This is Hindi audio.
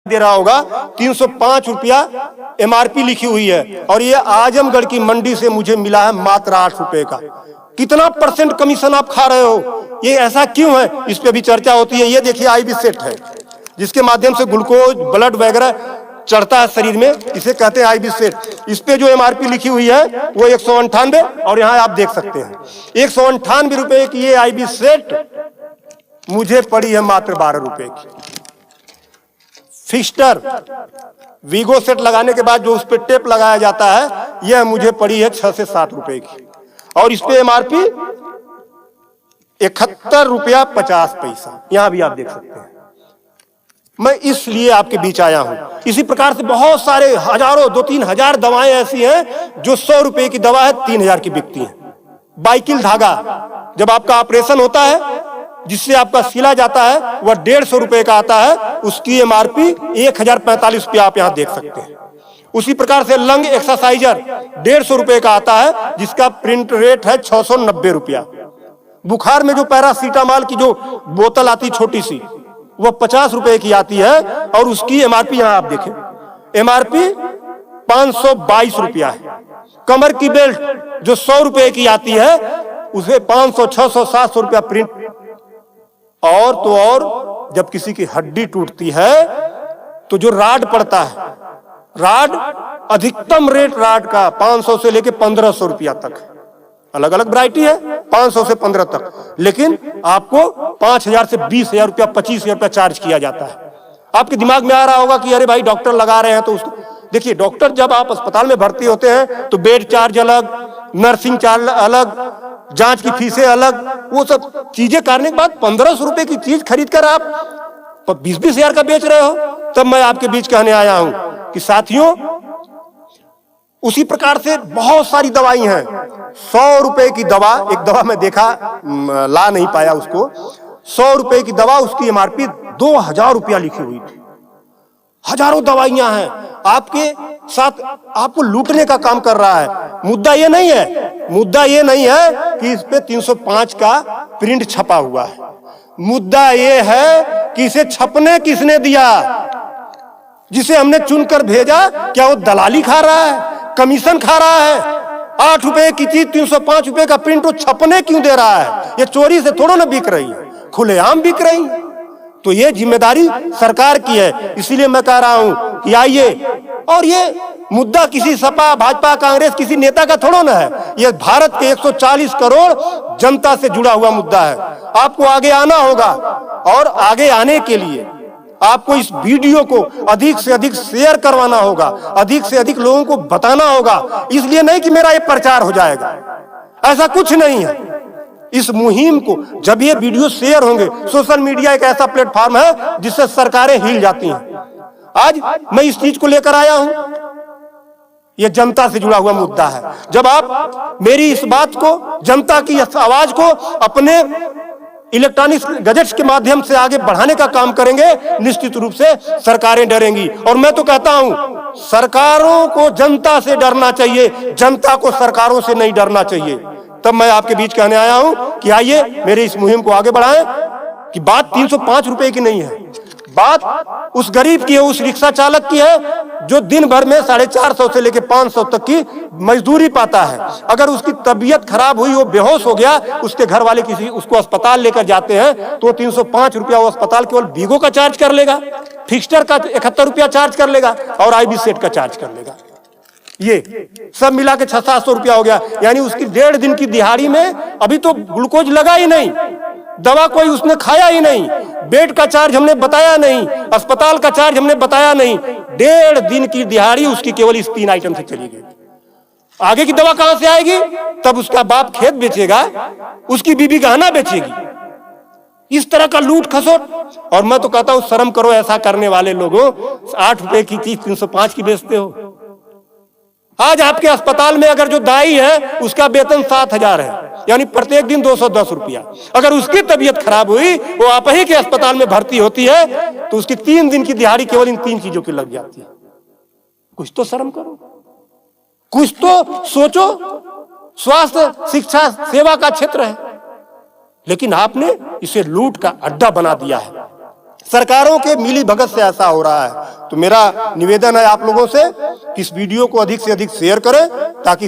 दे रहा होगा 305 रुपया एमआरपी लिखी हुई है और ये आजमगढ़ की मंडी से मुझे मिला है मात्र 8 रुपए का। कितना परसेंट कमीशन आप खा रहे हो? ये ऐसा क्यों है? इस पे भी चर्चा होती है। ये देखिए आईबी सेट है जिसके माध्यम से ग्लूकोज ब्लड वगैरह चढ़ता है शरीर में, इसे कहते हैं आईबी सेट। इस पे जो एमआरपी लिखी हुई है वो 198 और यहाँ आप देख सकते हैं 198 रुपए की ये आईबी सेट मुझे पड़ी है मात्र 12 रुपए की। फिक्स्टर वीगो सेट लगाने के बाद जो उस पर टेप लगाया जाता है यह मुझे पड़ी है 6 से 7 रुपए की और इस पे एमआरपी 71 रुपया 50 पैसा। यहां भी आप देख सकते हैं। मैं इसलिए आपके बीच आया हूं। इसी प्रकार से बहुत सारे हजारों 2-3 हजार दवाएं ऐसी हैं जो 100 रुपए की दवा है 3000 की बिकती है। बाइकिल धागा जब आपका ऑपरेशन होता है जिससे आपका सिला जाता है वह 150 रुपए का आता है, उसकी एमआरपी 1045 रुपया आप यहां देख सकते हैं। उसी प्रकार से लंग एक्सरसाइजर 150 रुपए का आता है जिसका प्रिंट रेट है 690 रुपया। बुखार में जो पैरासीटामॉल की जो बोतल आती छोटी सी वह 50 रुपए की आती है और उसकी एमआरपी यहां आप देखें एमआरपी 522 रुपया है। कमर की बेल्ट जो 100 रुपए की आती है उसे 500, 600, 700 रुपया प्रिंट। और तो और जब किसी की हड्डी टूटती है तो जो राड पड़ता है, राड अधिकतम रेट राड का 500 से लेके 1500 रुपया तक, अलग अलग वैरायटी है 500 से 15 तक, लेकिन आपको 5000 से 20,000 रुपया 25,000 रुपया चार्ज किया जाता है। आपके दिमाग में आ रहा होगा कि अरे भाई डॉक्टर लगा रहे हैं तो उसको देखिए। डॉक्टर जब आप अस्पताल में भर्ती होते हैं तो बेड चार्ज अलग, नर्सिंग चार्ज अलग, जांच की फीसें अलग, वो सब चीजें करने के बाद 1500 रुपए की चीज खरीद कर आप 20-20 हजार का बेच रहे हो। तब मैं आपके बीच कहने आया हूं कि साथियों उसी प्रकार से बहुत सारी दवाई हैं। 100 रुपए की दवा, एक दवा मैं देखा ला नहीं पाया उसको, 100 रुपए की दवा उसकी एमआरपी 2000 रुपया लिखी हुई थी। हजारों दवाइयां हैं आपके साथ, आपको लूटने का काम कर रहा है। मुद्दा ये नहीं है, मुद्दा ये नहीं है कि इस पे 305 का प्रिंट छपा हुआ है। मुद्दा ये है कि इसे छपने किसने दिया? जिसे हमने चुनकर भेजा क्या वो दलाली खा रहा है, कमीशन खा रहा है? 8 रुपए की चीज 305 रुपए का प्रिंट वो छपने क्यों दे रहा है? ये चोरी से थोड़ा ना बिक रही है, खुलेआम बिक रही है। तो ये जिम्मेदारी सरकार की है। इसीलिए मैं कह रहा हूं कि आइए, और ये मुद्दा किसी सपा भाजपा कांग्रेस किसी नेता का थोड़ा ना है, ये भारत के 140 करोड़ जनता से जुड़ा हुआ मुद्दा है। आपको आगे आना होगा और आगे आने के लिए आपको इस वीडियो को अधिक से अधिक शेयर करवाना होगा, अधिक से अधिक लोगों को बताना होगा। इसलिए नहीं कि मेरा ये प्रचार हो जाएगा, ऐसा कुछ नहीं है। इस मुहिम को जब ये वीडियो शेयर होंगे, सोशल मीडिया एक ऐसा प्लेटफॉर्म है जिससे सरकारें हिल जाती हैं। आज मैं इस चीज को लेकर आया हूं, यह जनता से जुड़ा हुआ मुद्दा है। जब आप मेरी इस बात को, जनता की इस आवाज को अपने इलेक्ट्रॉनिक गैजेट्स के माध्यम से आगे बढ़ाने का काम करेंगे, निश्चित रूप से सरकारें डरेंगी। और मैं तो कहता हूं सरकारों को जनता से डरना चाहिए, जनता को सरकारों से नहीं डरना चाहिए। तब मैं आपके बीच कहने आया हूं कि आइए मेरे इस मुहिम को आगे बढ़ाएं कि बात 305 रुपए की नहीं है, बात उस गरीब की है, उस रिक्शा चालक की है जो दिन भर में 450 से लेकर 500 तक की मजदूरी पाता है। अगर उसकी तबीयत खराब हुई, वो बेहोश हो गया, उसके घर वाले किसी उसको अस्पताल लेकर जाते हैं तो 305 रुपया वो अस्पताल केवल वीगो का चार्ज कर लेगा, फिक्स्टर का 71 रुपया चार्ज कर लेगा और आईबी सेट का चार्ज कर लेगा। ये सब मिला के 600-700 रुपया हो गया। यानी उसकी 1.5 दिन की दिहाड़ी में अभी तो ग्लूकोज लगा ही नहीं, दवा कोई उसने खाया ही नहीं, बेड का चार्ज हमने बताया नहीं, अस्पताल का चार्ज हमने बताया नहीं। 1.5 दिन की दिहाड़ी उसकी केवल इस 3 आइटम से चली गई। आगे की दवा कहां से आएगी? तब उसका बाप खेत बेचेगा, उसकी बीबी गहना बेचेगी। इस तरह का लूट खसोट। और मैं तो कहता हूं शर्म करो ऐसा करने वाले लोगों। 8 रुपए की चीज 305 की बेचते हो। आज आपके अस्पताल में अगर जो दाई है उसका वेतन 7,000 है, यानी प्रत्येक दिन 210 रुपया। अगर उसकी तबीयत खराब हुई, वो आप ही के अस्पताल में भर्ती होती है तो उसकी 3 दिन की दिहाड़ी केवल इन 3 चीजों की लग जाती है। कुछ तो शर्म करो, कुछ तो सोचो। स्वास्थ्य, शिक्षा, सेवा का क्षेत्र है, लेकिन आपने इसे लूट का अड्डा बना दिया है। सरकारों के मिली भगत से ऐसा हो रहा है। तो मेरा निवेदन है आप लोगों से कि इस वीडियो को अधिक से अधिक शेयर करें ताकि